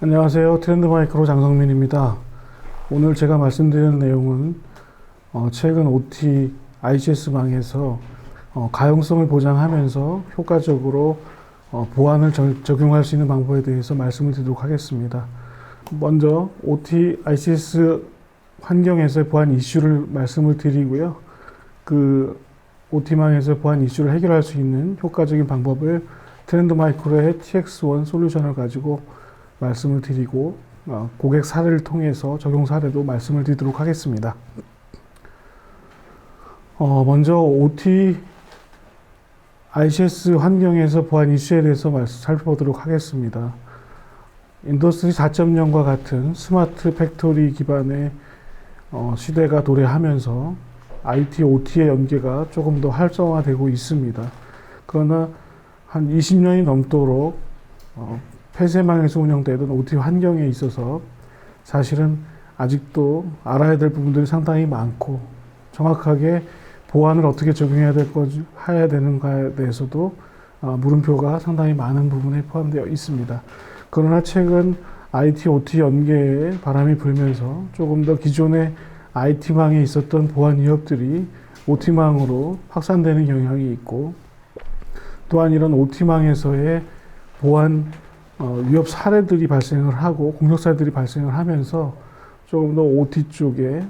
안녕하세요. 트렌드마이크로 장성민입니다. 오늘 제가 말씀드리는 내용은 최근 OT ICS망에서 가용성을 보장하면서 효과적으로 보안을 적용할 수 있는 방법에 대해서 말씀을 드리도록 하겠습니다. 먼저 OT ICS 환경에서의 보안 이슈를 말씀을 드리고요. 그 OT망에서 보안 이슈를 해결할 수 있는 효과적인 방법을 트렌드마이크로의 TX1 솔루션을 가지고 말씀을 드리고 고객 사례를 통해서 적용 사례도 말씀을 드리도록 하겠습니다. 먼저 OT ICS 환경에서 보안 이슈에 대해서 살펴보도록 하겠습니다. 인더스트리 4.0과 같은 스마트 팩토리 기반의 시대가 도래하면서 IT, OT의 연계가 조금 더 활성화되고 있습니다. 그러나 한 20년이 넘도록 폐쇄망에서 운영되던 OT 환경에 있어서 사실은 아직도 알아야 될 부분들이 상당히 많고 정확하게 보안을 어떻게 적용해야 되는가에 대해서도 물음표가 상당히 많은 부분에 포함되어 있습니다. 그러나 최근 IT, OT 연계에 바람이 불면서 조금 더 기존의 IT망에 있었던 보안 위협들이 OT망으로 확산되는 경향이 있고, 또한 이런 OT망에서의 보안 위협 사례들이 발생을 하고 공격 사례들이 발생을 하면서 조금 더 OT 쪽에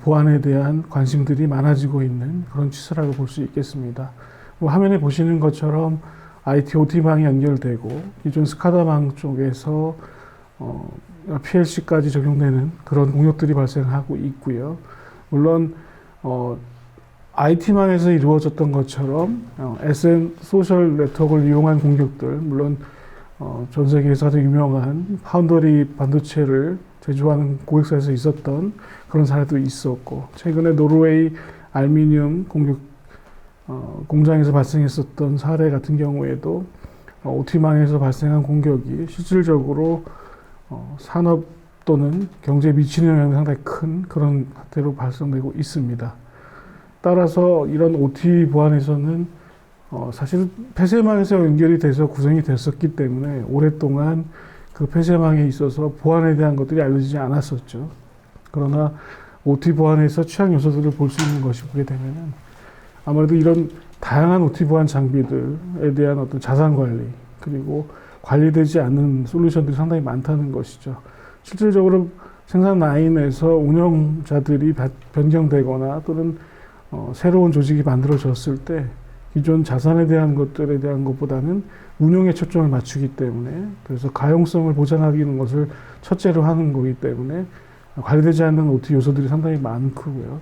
보안에 대한 관심들이 많아지고 있는 그런 추세라고 볼 수 있겠습니다. 화면에 보시는 것처럼 IT, OT망이 연결되고 기존 스카다망 쪽에서 PLC까지 적용되는 그런 공격들이 발생하고 있고요. 물론 IT망에서 이루어졌던 것처럼 SN 소셜 네트워크를 이용한 공격들, 물론 전 세계에서 아주 유명한 파운더리 반도체를 제조하는 고객사에서 있었던 그런 사례도 있었고, 최근에 노르웨이 알루미늄 공장에서 발생했었던 사례 같은 경우에도 OT망에서 발생한 공격이 실질적으로 산업 또는 경제에 미치는 영향이 상당히 큰 그런 사태로 발생되고 있습니다. 따라서 이런 OT 보안에서는 사실 폐쇄망에서 연결이 돼서 구성이 됐었기 때문에 오랫동안 그 폐쇄망에 있어서 보안에 대한 것들이 알려지지 않았었죠. 그러나 OT 보안에서 취약 요소들을 볼 수 있는 것이 보게 되면은 아무래도 이런 다양한 OT 보안 장비들에 대한 어떤 자산 관리, 그리고 관리되지 않는 솔루션들이 상당히 많다는 것이죠. 실질적으로 생산 라인에서 운영자들이 변경되거나 또는 새로운 조직이 만들어졌을 때 기존 자산에 대한 것들에 대한 것보다는 운영에 초점을 맞추기 때문에, 그래서 가용성을 보장하기는 것을 첫째로 하는 거기 때문에 관리되지 않는 OT 요소들이 상당히 많고요.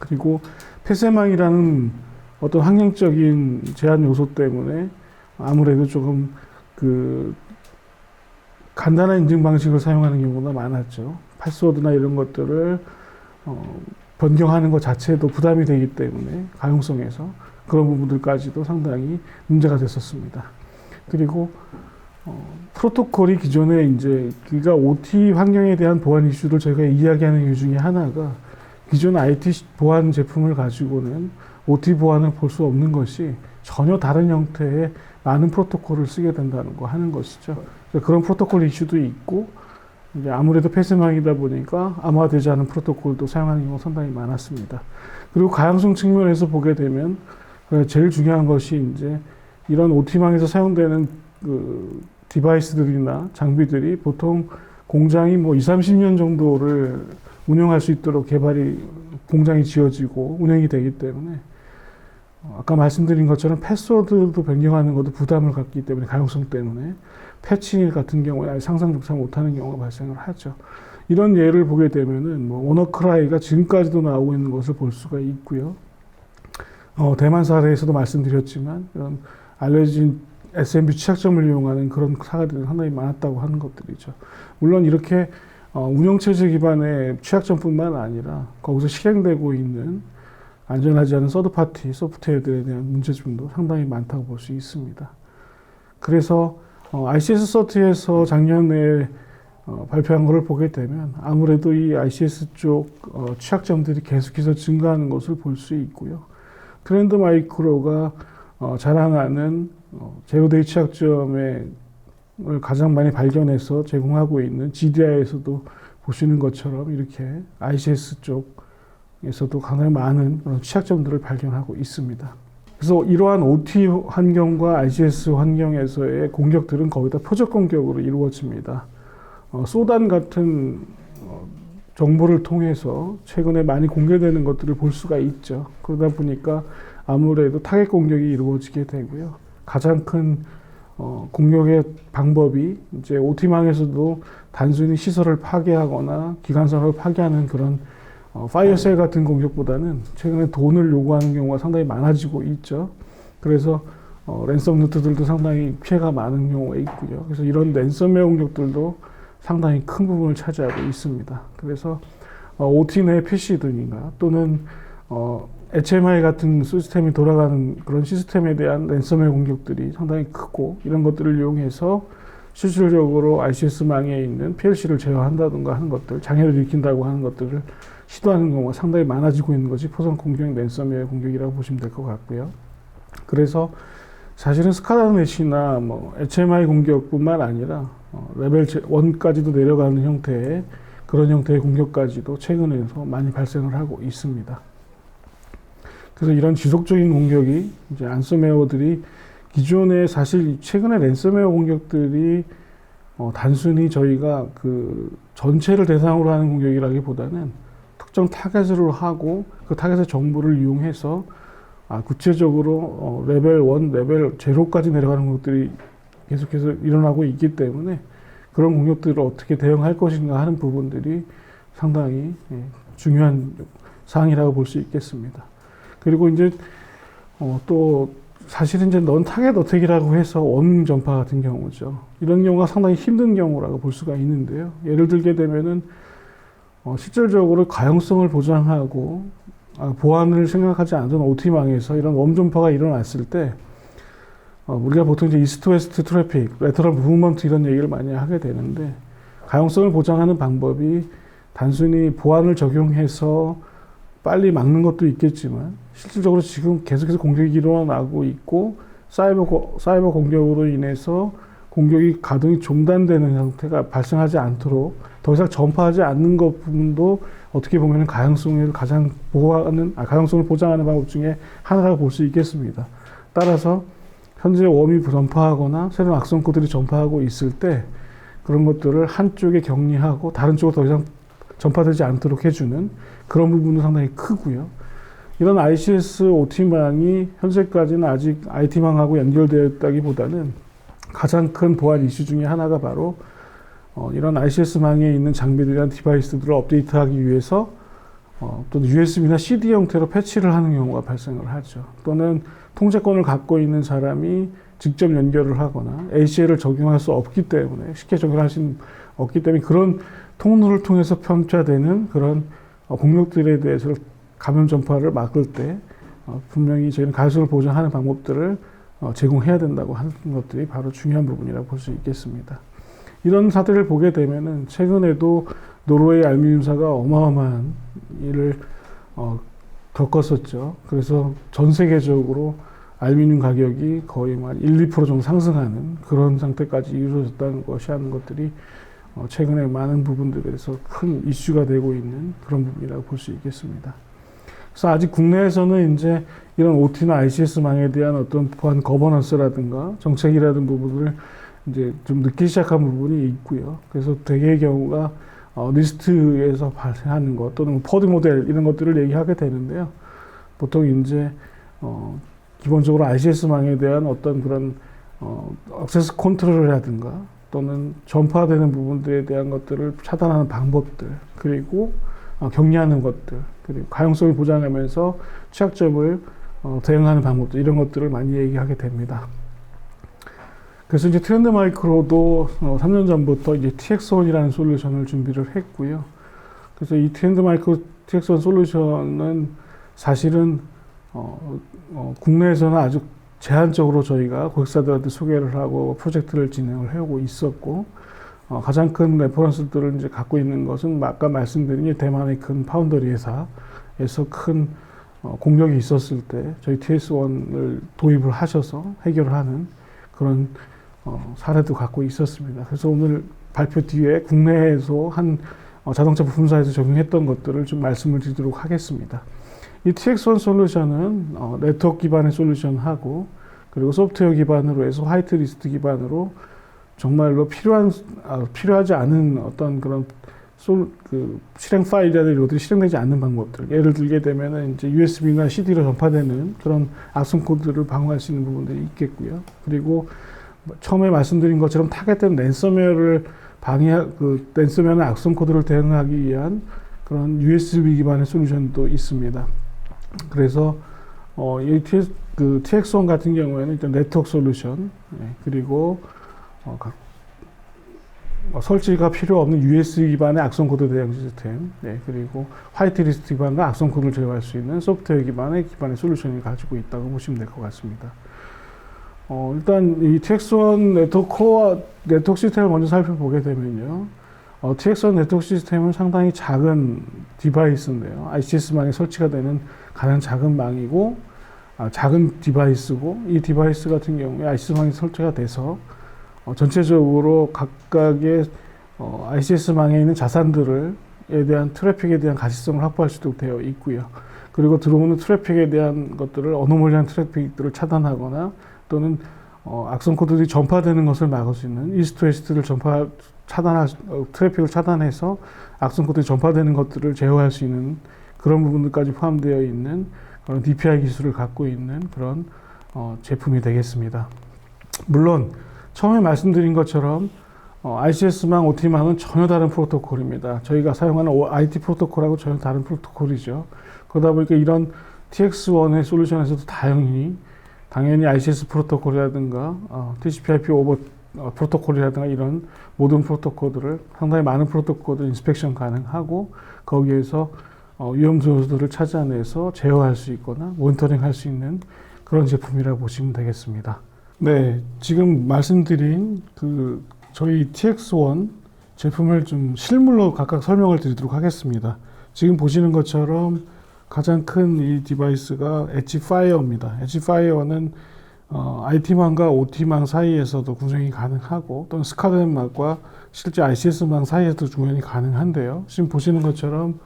그리고 폐쇄망이라는 어떤 환경적인 제한 요소 때문에 아무래도 조금 간단한 인증 방식을 사용하는 경우가 많았죠. 패스워드나 이런 것들을 변경하는 것 자체도 부담이 되기 때문에 가용성에서 그런 부분들까지도 상당히 문제가 됐었습니다. 그리고 프로토콜이 기존에 그러니까 OT 환경에 대한 보안 이슈를 저희가 이야기하는 이유 중에 하나가 기존 IT 보안 제품을 가지고는 OT 보안을 볼 수 없는 것이 전혀 다른 형태의 많은 프로토콜을 쓰게 된다는 거 하는 것이죠. 그런 프로토콜 이슈도 있고, 이제 아무래도 폐쇄망이다 보니까 암호화되지 않은 프로토콜도 사용하는 경우가 상당히 많았습니다. 그리고 가용성 측면에서 보게 되면 제일 중요한 것이 이런 OT망에서 사용되는 디바이스들이나 장비들이 보통 공장이 20-30년 정도를 운영할 수 있도록 공장이 지어지고 운영이 되기 때문에 아까 말씀드린 것처럼 패스워드도 변경하는 것도 부담을 갖기 때문에 가용성 때문에 패치 같은 경우에 상상조차 못하는 경우가 발생을 하죠. 이런 예를 보게 되면은 워너크라이가 지금까지도 나오고 있는 것을 볼 수가 있고요. 대만 사례에서도 말씀드렸지만 이런 알려진 SMB 취약점을 이용하는 그런 사례들이 상당히 많았다고 하는 것들이죠. 물론 이렇게 운영체제 기반의 취약점뿐만 아니라 거기서 실행되고 있는 안전하지 않은 서드파티 소프트웨어들에 대한 문제점도 상당히 많다고 볼 수 있습니다. 그래서 ICS30에서 작년에 발표한 것을 보게 되면 아무래도 이 ICS 쪽 취약점들이 계속해서 증가하는 것을 볼 수 있고요. 트렌드 마이크로가 자랑하는 제로데이 취약점을 가장 많이 발견해서 제공하고 있는 GDI에서도 보시는 것처럼 이렇게 ICS 쪽에서도 가장 많은 그런 취약점들을 발견하고 있습니다. 그래서 이러한 OT 환경과 ICS 환경에서의 공격들은 거의 다 표적 공격으로 이루어집니다. 소단 같은 정보를 통해서 최근에 많이 공개되는 것들을 볼 수가 있죠. 그러다 보니까 아무래도 타겟 공격이 이루어지게 되고요. 가장 큰 공격의 방법이 이제 OT망에서도 단순히 시설을 파괴하거나 기관선을 파괴하는 그런 파이어셀 같은 공격보다는 최근에 돈을 요구하는 경우가 상당히 많아지고 있죠. 그래서 랜섬 루트들도 상당히 피해가 많은 경우가 있고요. 그래서 이런 랜섬웨어 공격들도 상당히 큰 부분을 차지하고 있습니다. 그래서 OT 내 PC 등인가 또는 HMI 같은 시스템이 돌아가는 그런 시스템에 대한 랜섬웨어 공격들이 상당히 크고 이런 것들을 이용해서 실질적으로 ICS망에 있는 PLC를 제어한다든가 하는 것들, 장애를 일으킨다고 하는 것들을 시도하는 경우가 상당히 많아지고 있는 것이 포상 공격, 랜섬웨어 공격이라고 보시면 될 것 같고요. 그래서 사실은 스카다넷이나 HMI 공격뿐만 아니라 레벨 1까지도 내려가는 형태의 그런 형태의 공격까지도 최근에서 많이 발생을 하고 있습니다. 그래서 이런 지속적인 공격이 이제 랜섬웨어들이 기존에 사실 최근에 랜섬웨어 공격들이 단순히 저희가 그 전체를 대상으로 하는 공격이라기보다는 특정 타겟으로 하고 그 타겟의 정보를 이용해서 구체적으로 레벨 1, 레벨 0까지 내려가는 공격들이 계속해서 일어나고 있기 때문에 그런 공격들을 어떻게 대응할 것인가 하는 부분들이 상당히 중요한 사항이라고 볼 수 있겠습니다. 그리고 이제 또 사실은 이제 넌 타겟 어택이라고 해서 원 전파 같은 경우죠. 이런 경우가 상당히 힘든 경우라고 볼 수가 있는데요. 예를 들게 되면은 실질적으로 가용성을 보장하고 보안을 생각하지 않던 OT망에서 이런 원 전파가 일어났을 때 우리가 보통 이제 이스트 웨스트 트래픽, 레터럴 무브먼트 이런 얘기를 많이 하게 되는데 가용성을 보장하는 방법이 단순히 보안을 적용해서 빨리 막는 것도 있겠지만 실질적으로 지금 계속해서 공격이 일어나고 있고 사이버 공격으로 인해서 공격이 가동이 중단되는 형태가 발생하지 않도록 더 이상 전파하지 않는 것 부분도 어떻게 보면 가용성을 가장 가용성을 보장하는 방법 중에 하나라고 볼 수 있겠습니다. 따라서 현재 웜이 전파하거나 새로운 악성 코드들이 전파하고 있을 때 그런 것들을 한쪽에 격리하고 다른 쪽으로 더 이상 전파되지 않도록 해주는 그런 부분도 상당히 크고요. 이런 ICS OT망이 현재까지는 아직 IT망하고 연결되어 있다기보다는 가장 큰 보안 이슈 중에 하나가 바로 이런 ICS망에 있는 장비들이나 디바이스들을 업데이트하기 위해서 또는 USB나 CD 형태로 패치를 하는 경우가 발생을 하죠. 또는 통제권을 갖고 있는 사람이 직접 연결을 하거나 ACL을 적용할 수 없기 때문에 쉽게 적용할 수 없기 때문에 그런 통로를 통해서 편차되는 그런 공격들에 대해서 감염 전파를 막을 때 분명히 저희는 가능성을 보장하는 방법들을 제공해야 된다고 하는 것들이 바로 중요한 부분이라고 볼 수 있겠습니다. 이런 사태를 보게 되면은 최근에도 노르웨이 알루미늄사가 어마어마한 일을 겪었었죠. 그래서 전 세계적으로 알루미늄 가격이 거의 1, 2% 정도 상승하는 그런 상태까지 이루어졌다는 것이 하는 것들이 최근에 많은 부분들에서 큰 이슈가 되고 있는 그런 부분이라고 볼 수 있겠습니다. 그래서 아직 국내에서는 이제 이런 OT나 ICS망에 대한 어떤 보안 거버넌스라든가 정책이라든 부분을 이제 좀 늦기 시작한 부분이 있고요. 그래서 대개의 경우가 리스트에서 발생하는 것 또는 퍼드 모델 이런 것들을 얘기하게 되는데요. 보통 이제 기본적으로 ICS망에 대한 어떤 그런 액세스 컨트롤이라든가 또는 전파되는 부분들에 대한 것들을 차단하는 방법들 그리고 격리하는 것들 그리고 가용성을 보장하면서 취약점을 대응하는 방법들 이런 것들을 많이 얘기하게 됩니다. 그래서 이제 트렌드 마이크로도 3년 전부터 이제 TX1이라는 솔루션을 준비를 했고요. 그래서 이 트렌드 마이크로 TX1 솔루션은 사실은 국내에서는 아주 제한적으로 저희가 고객사들한테 소개를 하고 프로젝트를 진행을 해오고 있었고 가장 큰 레퍼런스들을 이제 갖고 있는 것은 아까 말씀드린 대만의 큰 파운더리 회사에서 큰 공격이 있었을 때 저희 TS1을 도입을 하셔서 해결을 하는 그런 사례도 갖고 있었습니다. 그래서 오늘 발표 뒤에 국내에서 한 자동차 부품사에서 적용했던 것들을 좀 말씀을 드리도록 하겠습니다. 이 TX1 솔루션은 네트워크 기반의 솔루션하고 그리고 소프트웨어 기반으로 해서 화이트리스트 기반으로 정말로 필요하지 않은 어떤 그런 실행 파일이라든지 이런 것들이 실행되지 않는 방법들. 예를 들게 되면은 이제 USB나 CD로 전파되는 그런 악성 코드를 방어할 수 있는 부분들이 있겠고요. 그리고 처음에 말씀드린 것처럼 타겟된 랜섬웨어를 랜섬웨어나 악성 코드를 대응하기 위한 그런 USB 기반의 솔루션도 있습니다. 그래서 이 TX1 같은 경우에는 일단 네트워크 솔루션, 그리고 설치가 필요 없는 USB 기반의 악성 코드 대응 시스템, 그리고 화이트리스트 기반과 악성 코드를 제어할 수 있는 소프트웨어 기반의 솔루션을 가지고 있다고 보시면 될 것 같습니다. 일단 이 TX1 네트워크 시스템을 먼저 살펴보게 되면요. TX1 네트워크 시스템은 상당히 작은 디바이스인데요. ICS망에 설치가 되는 가장 작은 망이고, 작은 디바이스고, 이 디바이스 같은 경우에 ICS망에 설치가 돼서 전체적으로 각각의 ICS망에 있는 자산들에 대한 트래픽에 대한 가시성을 확보할 수도 되어 있고요. 그리고 들어오는 트래픽에 대한 것들을 어노멀리한 트래픽들을 차단하거나 또는 악성 코드들이 전파되는 것을 막을 수 있는 이스트 웨스트를 트래픽을 차단해서 악성 코드가 전파되는 것들을 제어할 수 있는 그런 부분들까지 포함되어 있는 그런 DPI 기술을 갖고 있는 그런 제품이 되겠습니다. 물론 처음에 말씀드린 것처럼 ICS망, OT망은 전혀 다른 프로토콜입니다. 저희가 사용하는 IT 프로토콜하고 전혀 다른 프로토콜이죠. 그러다 보니까 이런 TX1의 솔루션에서도 당연히 ICS 프로토콜이라든가 TCP/IP 오버 프로토콜이라든가 이런 모든 프로토콜들을 상당히 많은 프로토콜들 인스펙션 가능하고 거기에서 위험 요소들을 찾아내서 제어할 수 있거나 모니터링 할 수 있는 그런 제품이라고 보시면 되겠습니다. 네, 지금 말씀드린 저희 TX1 제품을 좀 실물로 각각 설명을 드리도록 하겠습니다. 지금 보시는 것처럼 가장 큰 이 디바이스가 엣지파이어입니다. 엣지파이어는 IT망과 OT망 사이에서도 구성이 가능하고 또는 스카let망과 실제 ICS망 사이에서도 구성이 가능한데요. 지금 보시는 것처럼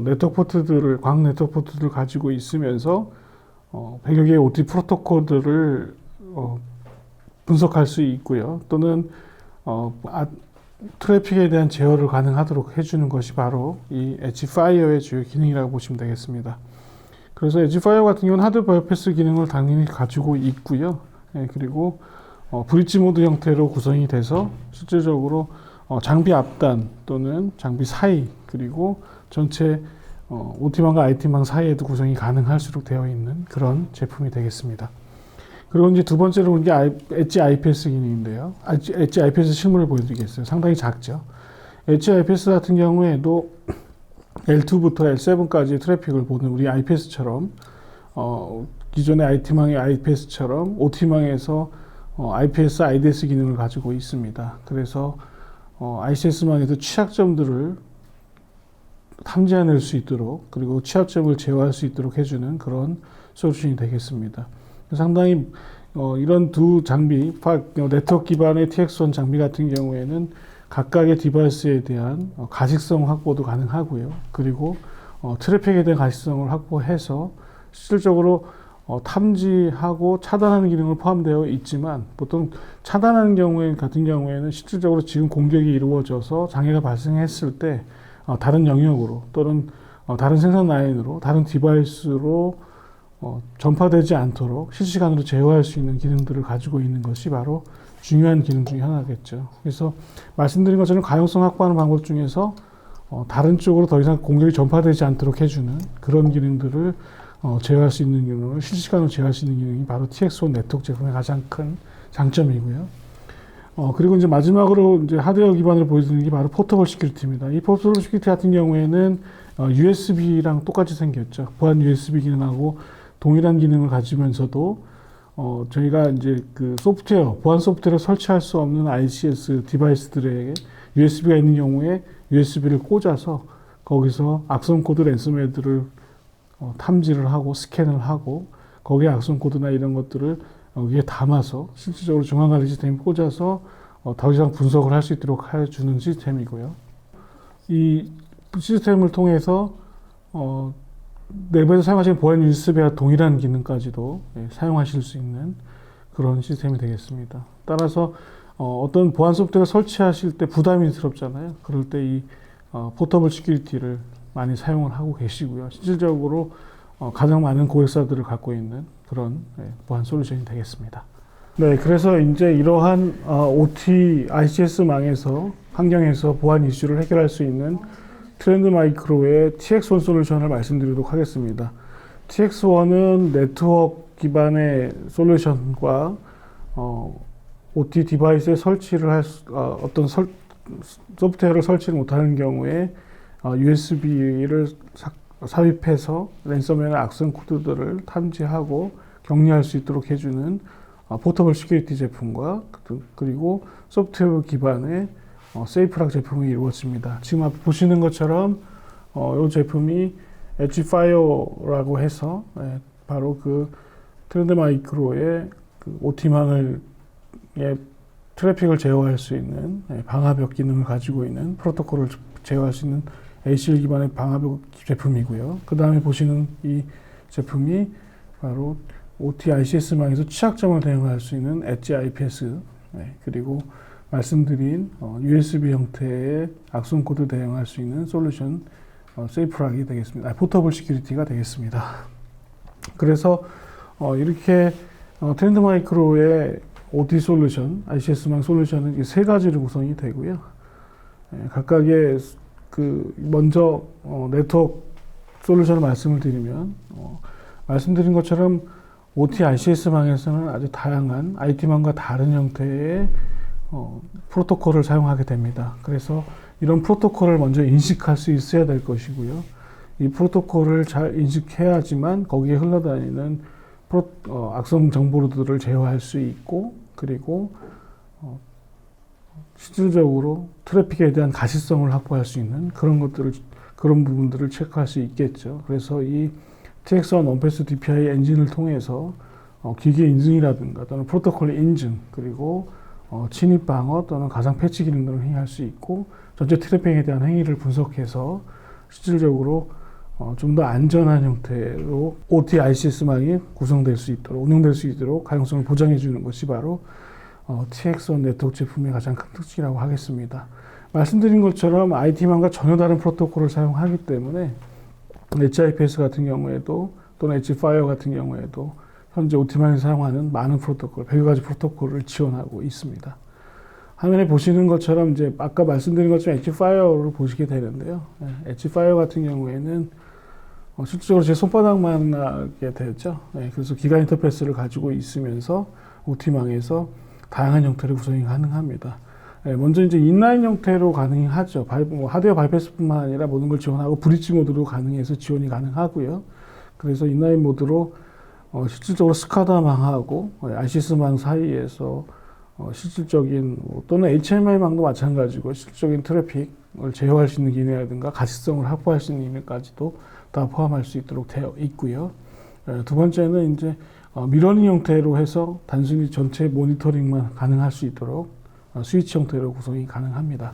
네트워크 포트들을 광 네트워크 포트들을 가지고 있으면서 100여 개의 OT 프로토콜들을 분석할 수 있고요. 또는 트래픽에 대한 제어를 가능하도록 해주는 것이 바로 이 엣지파이어의 주요 기능이라고 보시면 되겠습니다. 그래서 엣지파이어 같은 경우는 하드 바이패스 기능을 당연히 가지고 있고요. 그리고 브릿지 모드 형태로 구성이 돼서 실질적으로 장비 앞단 또는 장비 사이 그리고 전체 OT망과 IT망 사이에도 구성이 가능할수록 되어 있는 그런 제품이 되겠습니다. 그리고 이제 두 번째로 본 게 엣지 IPS 기능인데요. 엣지 IPS 실물을 보여드리겠어요. 상당히 작죠. 엣지 IPS 같은 경우에도 L2부터 L7까지 트래픽을 보는 우리 IPS처럼 기존의 IT망의 IPS처럼 OT망에서 IPS, IDS 기능을 가지고 있습니다. 그래서 ICS망에도 취약점들을 탐지해낼 수 있도록 그리고 취약점을 제어할 수 있도록 해주는 그런 솔루션이 되겠습니다. 상당히 이런 두 장비, 네트워크 기반의 TX1 장비 같은 경우에는 각각의 디바이스에 대한 가식성 확보도 가능하고요. 그리고 트래픽에 대한 가식성을 확보해서 실질적으로 탐지하고 차단하는 기능을 포함되어 있지만 보통 차단하는 같은 경우에는 실질적으로 지금 공격이 이루어져서 장애가 발생했을 때 다른 영역으로 또는 다른 생산 라인으로 다른 디바이스로 전파되지 않도록 실시간으로 제어할 수 있는 기능들을 가지고 있는 것이 바로 중요한 기능 중에 하나겠죠. 그래서 말씀드린 것처럼 가용성 확보하는 방법 중에서 다른 쪽으로 더 이상 공격이 전파되지 않도록 해주는 그런 기능들을 제어할 수 있는 기능을 실시간으로 제어할 수 있는 기능이 바로 TX1 네트워크 제품의 가장 큰 장점이고요. 그리고 이제 마지막으로 이제 하드웨어 기반으로 보여드리는 게 바로 포터블 시큐리티입니다. 이 포터블 시큐리티 같은 경우에는 USB랑 똑같이 생겼죠. 보안 USB 기능하고 동일한 기능을 가지면서도 저희가 이제 보안 소프트웨어를 설치할 수 없는 ICS 디바이스들에게 USB가 있는 경우에 USB를 꽂아서 거기서 악성 코드 랜섬웨어들을 탐지를 하고 스캔을 하고 거기에 악성 코드나 이런 것들을 여기에 담아서 실질적으로 중앙관리 시스템에 꽂아서 더 이상 분석을 할 수 있도록 해주는 시스템이고요. 이 시스템을 통해서 내부에서 사용하시는 보안 USB와 동일한 기능까지도 사용하실 수 있는 그런 시스템이 되겠습니다. 따라서 어떤 보안 소프트웨어 설치하실 때 부담스럽잖아요. 그럴 때 이 포터블 시큐리티를 많이 사용을 하고 계시고요. 실질적으로 가장 많은 고객사들을 갖고 있는 그런 보안 솔루션이 되겠습니다. 네, 그래서 이제 이러한 OT ICS망에서 환경에서 보안 이슈를 해결할 수 있는 트렌드 마이크로의 TX1 솔루션을 말씀드리도록 하겠습니다. TX1은 네트워크 기반의 솔루션과 OT 디바이스에 설치를 할 어떤 소프트웨어를 설치를 못하는 경우에 USB를 삽입해서 랜섬웨어의 악성 코드들을 탐지하고 격리할 수 있도록 해주는 포터블 시큐리티 제품과 그리고 소프트웨어 기반의 세이프락 제품이 이루어집니다. 지금 앞에 보시는 것처럼 이 제품이 엣지파이어라고 해서 바로 그 트렌드 마이크로의 그 OT망을 트래픽을 제어할 수 있는 방화벽 기능을 가지고 있는 프로토콜을 제어할 수 있는 ACL 기반의 방화벽 제품이고요. 그 다음에 보시는 이 제품이 바로 OT ICS망에서 취약점을 대응할 수 있는 엣지 IPS 그리고 말씀드린 USB 형태의 악성 코드 대응할 수 있는 솔루션 세이프락이 되겠습니다. 포터블 시큐리티가 되겠습니다. 그래서 이렇게 트렌드 마이크로의 OT 솔루션, ICS망 솔루션은 이 세 가지로 구성이 되고요. 각각의 먼저 네트워크 솔루션을 말씀을 드리면 말씀드린 것처럼 OT ICS망에서는 아주 다양한 IT망과 다른 형태의 프로토콜을 사용하게 됩니다. 그래서 이런 프로토콜을 먼저 인식할 수 있어야 될 것이고요. 이 프로토콜을 잘 인식해야지만 거기에 흘러다니는 악성 정보들을 제어할 수 있고 그리고 실질적으로 트래픽에 대한 가시성을 확보할 수 있는 그런 부분들을 체크할 수 있겠죠. 그래서 이 TX1 원패스 DPI 엔진을 통해서 기계 인증이라든가 또는 프로토콜 인증 그리고 침입 방어 또는 가상 패치 기능 등을 행위할 수 있고 전체 트래픽에 대한 행위를 분석해서 실질적으로 좀 더 안전한 형태로 OT ICS망이 구성될 수 있도록 운영될 수 있도록 가용성을 보장해 주는 것이 바로 TX1 네트워크 제품의 가장 큰 특징이라고 하겠습니다. 말씀드린 것처럼 IT망과 전혀 다른 프로토콜을 사용하기 때문에 HIPS 같은 경우에도 또는 엣지파이어 같은 경우에도 현재 OT망에서 사용하는 많은 프로토콜, 100여 가지 프로토콜을 지원하고 있습니다. 화면에 보시는 것처럼 이제 아까 말씀드린 것처럼 엣지파이어를 보시게 되는데요. 엣지파이어 같은 경우에는 실질적으로 제 손바닥만 하게 되죠. 그래서 기가 인터페이스를 가지고 있으면서 OT망에서 다양한 형태로 구성이 가능합니다. 먼저 이제 인라인 형태로 가능하죠. 하드웨어 바이패스뿐만 아니라 모든 걸 지원하고 브릿지 모드로 가능해서 지원이 가능하고요. 그래서 인라인 모드로 실질적으로 스카다망하고 ICS망 사이에서 실질적인 또는 HMI망도 마찬가지고 실질적인 트래픽을 제어할 수 있는 기능이라든가 가시성을 확보할 수 있는 기능까지도 다 포함할 수 있도록 되어 있고요. 두 번째는 이제 미러링 형태로 해서 단순히 전체 모니터링만 가능할 수 있도록 스위치 형태로 구성이 가능합니다.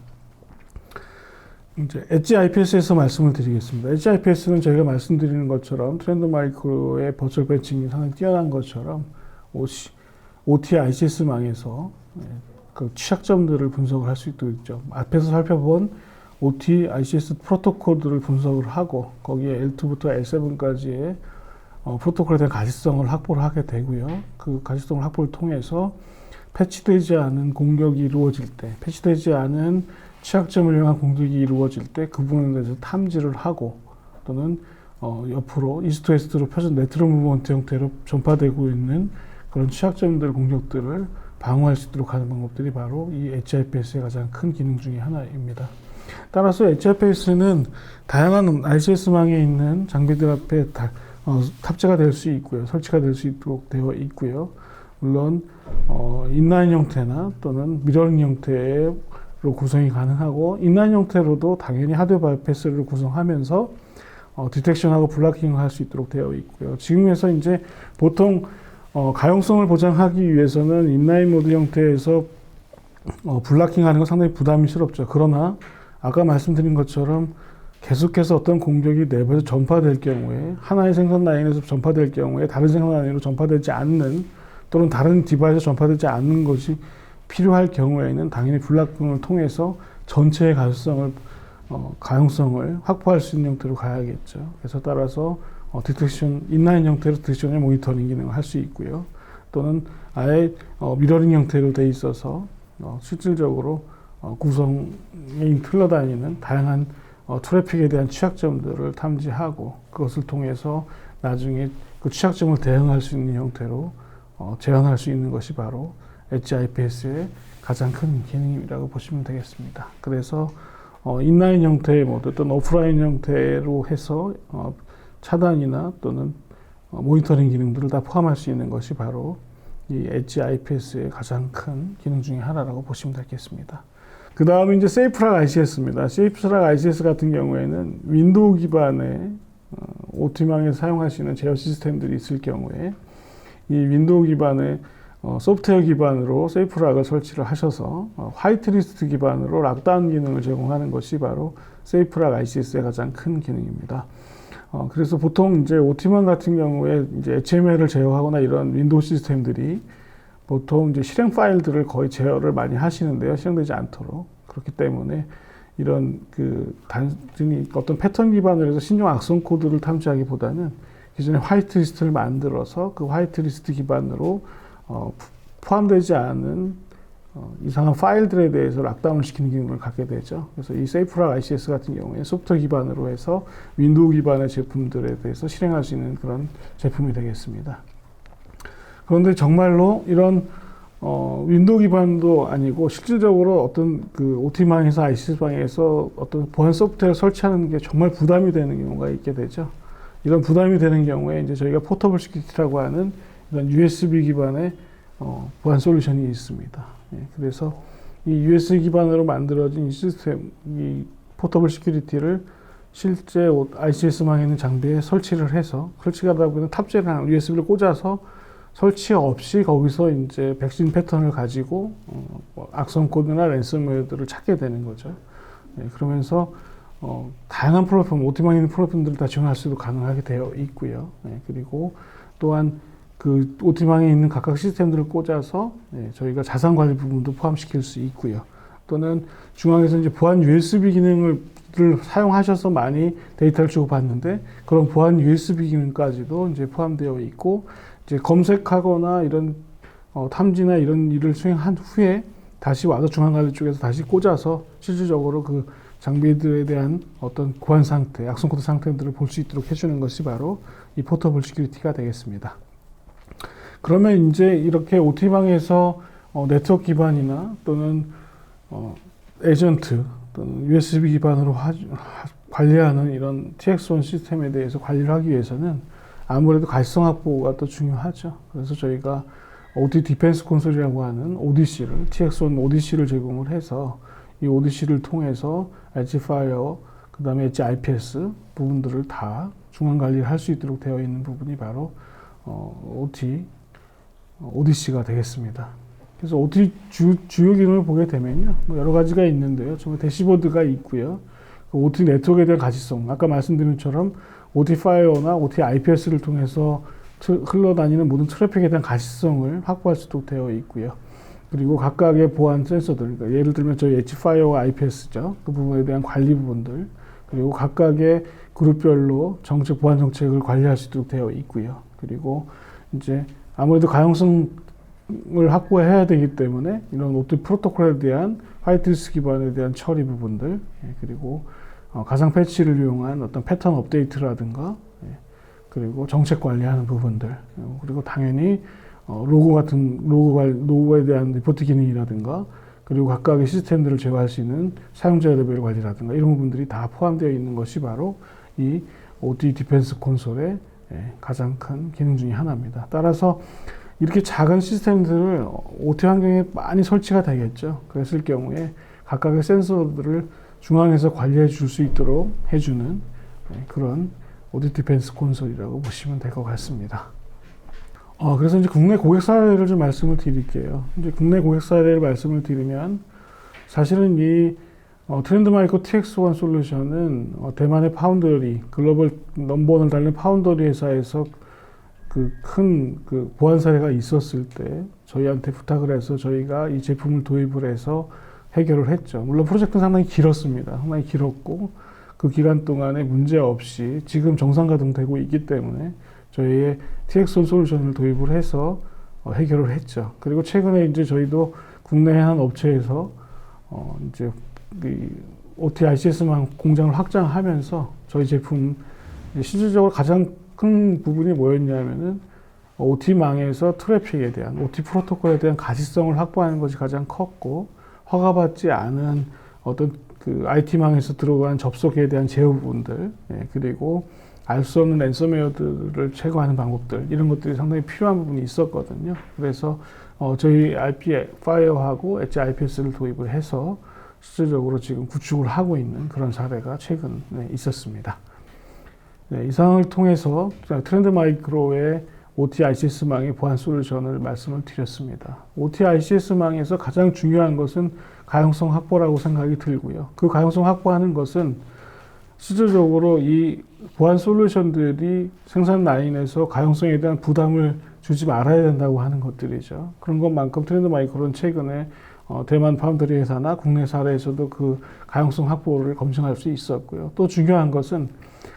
이제 엣지 IPS에서 말씀을 드리겠습니다. 엣지 IPS는 저희가 말씀드리는 것처럼 트렌드 마이크로의 버추얼 벤칭이 상당히 뛰어난 것처럼 OT ICS망에서 그 취약점들을 분석을 할 수 있도록 있죠. 앞에서 살펴본 OT ICS 프로토콜들을 분석을 하고 거기에 L2부터 L7까지의 프로토콜에 대한 가시성을 확보를 하게 되고요. 그 가시성을 확보를 통해서 패치되지 않은 공격이 이루어질 때, 패치되지 않은 취약점을 이용한 공격이 이루어질 때 그 부분에 대해서 탐지를 하고 또는 옆으로 이스트 웨스트로 펴진 레트로 무브먼트 형태로 전파되고 있는 그런 취약점들 공격들을 방어할 수 있도록 하는 방법들이 바로 이 HIPS의 가장 큰 기능 중에 하나입니다. 따라서 HIPS는 다양한 ICS망에 있는 장비들 앞에 탑재가 될 수 있고요. 설치가 될 수 있도록 되어 있고요. 물론 인라인 형태나 또는 미러링 형태로 구성이 가능하고 인라인 형태로도 당연히 하드웨어 바이패스를 구성하면서 디텍션하고 블락킹을 할 수 있도록 되어 있고요. 지금에서 이제 보통 가용성을 보장하기 위해서는 인라인 모드 형태에서 블락킹하는 건 상당히 부담스럽죠. 그러나 아까 말씀드린 것처럼 계속해서 어떤 공격이 내부에서 전파될 경우에 하나의 생산 라인에서 전파될 경우에 다른 생산 라인으로 전파되지 않는 또는 다른 디바이스에 전파되지 않는 것이 필요할 경우에는 당연히 블락킹을 통해서 전체의 가용성을 확보할 수 있는 형태로 가야겠죠. 그래서 따라서 디텍션, 인라인 형태로 디텍션의 모니터링 기능을 할 수 있고요. 또는 아예 미러링 형태로 돼 있어서 실질적으로 구성에 흘러다니는 다양한 트래픽에 대한 취약점들을 탐지하고 그것을 통해서 나중에 그 취약점을 대응할 수 있는 형태로 제한할 수 있는 것이 바로 엣지 IPS의 가장 큰 기능이라고 보시면 되겠습니다. 그래서 인라인 형태의 모드 또는 오프라인 형태로 해서 차단이나 또는 모니터링 기능들을 다 포함할 수 있는 것이 바로 이 엣지 IPS의 가장 큰 기능 중에 하나라고 보시면 되겠습니다. 그 다음에 이제 세이프락 ICS입니다. 세이프락 ICS 같은 경우에는 윈도우 기반의 OT망에 사용할 수 있는 제어 시스템들이 있을 경우에 이 윈도우 기반의 소프트웨어 기반으로 세이프락을 설치를 하셔서 화이트리스트 기반으로 락다운 기능을 제공하는 것이 바로 세이프락 ICS의 가장 큰 기능입니다. 그래서 보통 이제 OT망 같은 경우에 이제 HML을 제어하거나 이런 윈도우 시스템들이 보통 이제 실행 파일들을 거의 제어를 많이 하시는데요. 실행되지 않도록. 그렇기 때문에 이런 단순히 어떤 패턴 기반으로 해서 신종 악성 코드를 탐지하기보다는 기존에 화이트리스트를 만들어서 그 화이트리스트 기반으로 포함되지 않은 이상한 파일들에 대해서 락다운을 시키는 기능을 갖게 되죠. 그래서 이 세이프락 ICS 같은 경우에 소프트웨어 기반으로 해서 윈도우 기반의 제품들에 대해서 실행할 수 있는 그런 제품이 되겠습니다. 그런데 정말로 이런 윈도우 기반도 아니고 실질적으로 어떤 그 OT망에서 ICS방에서 어떤 보안 소프트웨어를 설치하는 게 정말 부담이 되는 경우가 있게 되죠. 이런 부담이 되는 경우에 이제 저희가 포터블 시큐리티라고 하는 이런 USB 기반의 보안 솔루션이 있습니다. 예, 그래서 이 USB 기반으로 만들어진 이 시스템, 이 포터블 시큐리티를 실제 ICS망에 있는 장비에 설치를 해서 설치하다 보면 탑재를 한 USB를 꽂아서 설치 없이 거기서 이제 백신 패턴을 가지고 악성 코드나 랜섬웨어들을 찾게 되는 거죠. 예, 그러면서 다양한 플랫폼, OT망에 있는 플랫폼들을 다 지원할 수도 가능하게 되어 있고요. 예, 그리고 또한 그 OT망에 있는 각각 시스템들을 꽂아서 저희가 자산 관리 부분도 포함시킬 수 있고요. 또는 중앙에서 이제 보안 USB 기능을 사용하셔서 많이 데이터를 주고받는데 그런 보안 USB 기능까지도 이제 포함되어 있고 이제 검색하거나 이런 탐지나 이런 일을 수행한 후에 다시 와서 중앙관리 쪽에서 다시 꽂아서 실질적으로 그 장비들에 대한 어떤 보안 상태, 악성 코드 상태들을 볼 수 있도록 해주는 것이 바로 이 포터블 시큐리티가 되겠습니다. 그러면 이제 이렇게 OT망에서 네트워크 기반이나 또는 에이전트 또는 USB 기반으로 관리하는 이런 TX1 시스템에 대해서 관리를 하기 위해서는 아무래도 가시성 확보가 또 중요하죠. 그래서 저희가 OT 디펜스 콘솔이라고 하는 ODC를, TX1 ODC를 제공을 해서 이 ODC를 통해서 엣지 파이어, 그 다음에 엣지 IPS 부분들을 다 중앙 관리를 할 수 있도록 되어 있는 부분이 바로 ODC가 되겠습니다. 그래서 OT 주요 기능을 보게 되면요, 뭐 여러 가지가 있는데요. 정말 대시보드가 있고요. 그 OT 네트워크에 대한 가시성, 아까 말씀드린 것처럼 OT 파이어나 OT IPS를 통해서 흘러다니는 모든 트래픽에 대한 가시성을 확보할 수 있도록 되어 있고요. 그리고 각각의 보안 센서들, 그러니까 예를 들면 저희 엣지 파이어와 IPS죠. 그 부분에 대한 관리 부분들, 그리고 각각의 그룹별로 보안 정책을 관리할 수 있도록 되어 있고요. 그리고 이제 아무래도 가용성을 확보해야 되기 때문에 이런 OT 프로토콜에 대한 화이트리스트 기반에 대한 처리 부분들, 그리고 가상 패치를 이용한 어떤 패턴 업데이트라든가, 그리고 정책 관리하는 부분들, 그리고 당연히 로고에 대한 리포트 기능이라든가, 그리고 각각의 시스템들을 제어할 수 있는 사용자 레벨 관리라든가 이런 부분들이 다 포함되어 있는 것이 바로 이 OT 디펜스 콘솔의 가장 큰 기능 중에 하나입니다. 따라서 이렇게 작은 시스템들을 OT 환경에 많이 설치가 되겠죠. 그랬을 경우에 각각의 센서들을 중앙에서 관리해 줄 수 있도록 해주는 그런 오디트 디펜스 콘솔이라고 보시면 될 것 같습니다. 그래서 이제 국내 고객 사례를 좀 말씀을 드릴게요. 이제 국내 고객 사례를 말씀을 드리면 사실은 이 트렌드마이크로 TX1 솔루션은 대만의 파운더리, 글로벌 넘버원을 달린 파운더리 회사에서 그 큰 보안 사례가 있었을 때 저희한테 부탁을 해서 저희가 이 제품을 도입을 해서 해결을 했죠. 물론 프로젝트는 상당히 길었습니다. 상당히 길었고 그 기간 동안에 문제 없이 지금 정상 가동되고 있기 때문에 저희의 TX1 솔루션을 도입을 해서 해결을 했죠. 그리고 최근에 이제 저희도 국내 한 업체에서 이제 OT ICS망 공장을 확장하면서 저희 제품 실질적으로 가장 큰 부분이 뭐였냐면은 OT망에서 트래픽에 대한 OT 프로토콜에 대한 가시성을 확보하는 것이 가장 컸고 허가받지 않은 어떤 그 IT망에서 들어간 접속에 대한 제어 부분들 그리고 알 수 없는 랜섬웨어들을 제거하는 방법들 이런 것들이 상당히 필요한 부분이 있었거든요. 그래서 저희 IP 파이어하고 엣지 IPS를 도입을 해서 실질적으로 지금 구축을 하고 있는 그런 사례가 최근에 있었습니다. 이 상황을 통해서 트렌드 마이크로의 OT ICS망의 보안 솔루션을 말씀을 드렸습니다. OT ICS망에서 가장 중요한 것은 가용성 확보라고 생각이 들고요. 그 가용성 확보하는 것은 실질적으로 이 보안 솔루션들이 생산 라인에서 가용성에 대한 부담을 주지 말아야 된다고 하는 것들이죠. 그런 것만큼 트렌드 마이크로는 최근에 대만 파운드리 회사나 국내 사례에서도 그 가용성 확보를 검증할 수 있었고요. 또 중요한 것은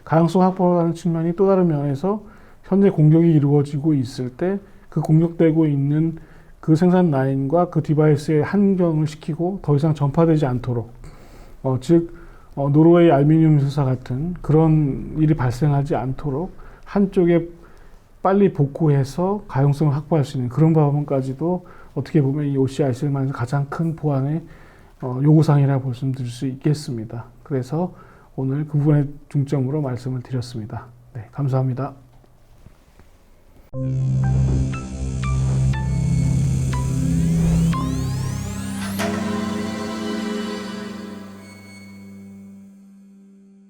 가용성 확보라는 측면이 또 다른 면에서 현재 공격이 이루어지고 있을 때 그 공격되고 있는 그 생산 라인과 그 디바이스에 한정을 시키고 더 이상 전파되지 않도록 즉 노르웨이 알루미늄 회사 같은 그런 일이 발생하지 않도록 한쪽에 빨리 복구해서 가용성을 확보할 수 있는 그런 부분까지도 어떻게 보면 이 OCIC에서 가장 큰 보안의 요구사항이라고 말씀드릴 수 있겠습니다. 그래서 오늘 그 부분에 중점으로 말씀을 드렸습니다. 네, 감사합니다.